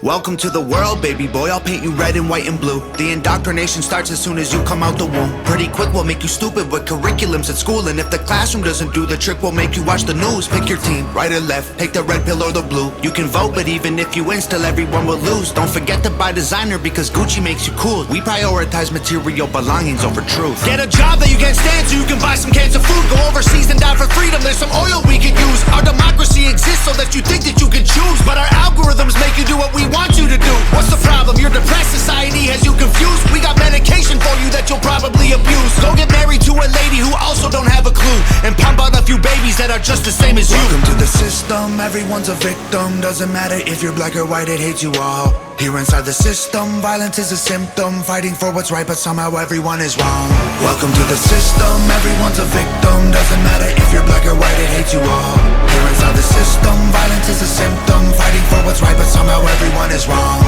Welcome to the world, baby boy, I'll paint you red and white and blue. The indoctrination starts as soon as you come out the womb. Pretty quick, we'll make you stupid with curriculums at school. And if the classroom doesn't do the trick, we'll make you watch the news. Pick your team, right or left, take the red pill or the blue. You can vote, but even if you win, still everyone will lose. Don't forget to buy designer because Gucci makes you cool. We prioritize material belongings over truth. Get a job that you can't stand so you can buy some cans of food. Go overseas and die for freedom, there's some oil we could use. Our democracy exists so that you think that you can choose, but our algorithms make you do what we want you to do. What's the problem? You're depressed, society has you confused. We got medication for you that you'll probably abuse. Go get married to a lady who also don't have a clue, and pump out a few babies that are just the same as you. Welcome to the system, everyone's a victim. Doesn't matter if you're black or white, it hates you all. Here inside the system, violence is a symptom. Fighting for what's right, but somehow everyone is wrong. Welcome to the system, everyone's a victim. Doesn't matter if you're black or white, it hates you all. Here inside the system, violence is a symptom. Fighting for what's right, but somehow everyone is wrong.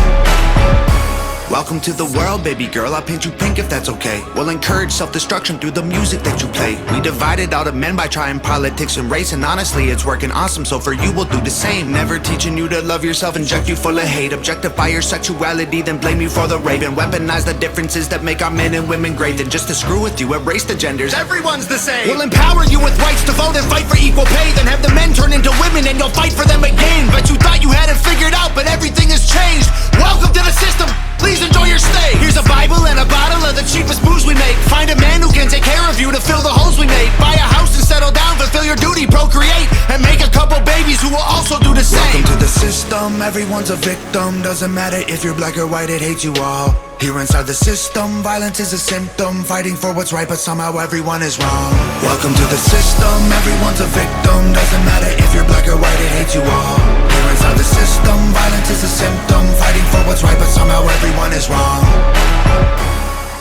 Welcome to the world, baby girl, I'll paint you pink if that's okay. We'll encourage self-destruction through the music that you play. We divided out of men by trying politics and race, and honestly it's working awesome, so for you we'll do the same. Never teaching you to love yourself, inject you full of hate. Objectify your sexuality, then blame you for the rape. And weaponize the differences that make our men and women great. Then just to screw with you, erase the genders, everyone's the same. We'll empower you with rights to vote and fight for equal pay. Then have the men turn into women and you'll fight for them again. But you thought you had it figured out, but everything has changed. Welcome to the system, please enjoy your stay. Here's a Bible and a bottle of the cheapest booze we make. Find a man who can take care of you to fill the holes we made. Buy a house and settle down, fulfill your duty, procreate, and make a couple babies who will also do the same. Welcome to the system, everyone's a victim. Doesn't matter if you're black or white, it hates you all. Here inside the system, violence is a symptom. Fighting for what's right, but somehow everyone is wrong. Welcome to the system, everyone's a victim. Doesn't matter if you're black or white, it hates you all. Here inside the system, violence is a symptom. Fighting for what's right, but somehow everyone is wrong.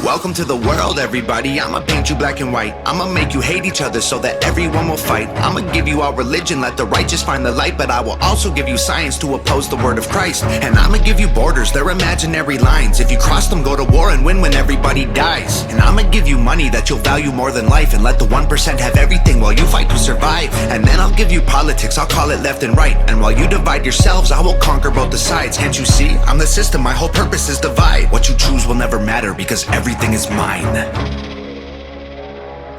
Welcome to the world, everybody. I'ma paint you black and white. I'ma make you hate each other so that everyone will fight. I'ma give you our religion, let the righteous find the light. But I will also give you science to oppose the word of Christ. And I'ma give you borders, they're imaginary lines. If you cross them, go to war and win when everybody dies. And I'ma give you money that you'll value more than life, and let the 1% have everything while you fight to survive. And then I'll give you politics, I'll call it left and right. And while you divide yourselves, I will conquer both the sides. Can't you see? I'm the system, my whole purpose is divide. What you choose will never matter because everything is mine.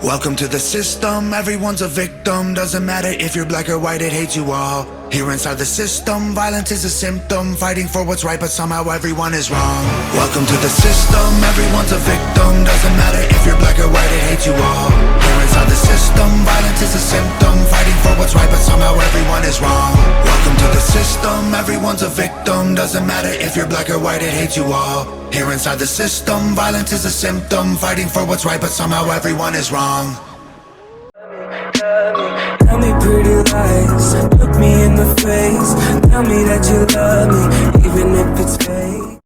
Welcome to the system, everyone's a victim. Doesn't matter if you're black or white, it hates you all. Here inside the system, violence is a symptom. Fighting for what's right, but somehow everyone is wrong. Welcome to the system, everyone's a victim. Doesn't matter if you're black or white, it hates you all. Here inside the system, violence is a symptom. Fighting for what's right, but somehow everyone is wrong. Welcome to the system, everyone's a victim. Doesn't matter if you're black or white, it hates you all. Here inside the system, violence is a symptom. Fighting for what's right, but somehow everyone is wrong. Tell me pretty lies, look me in the face. Tell me that you love me, even if it's fake.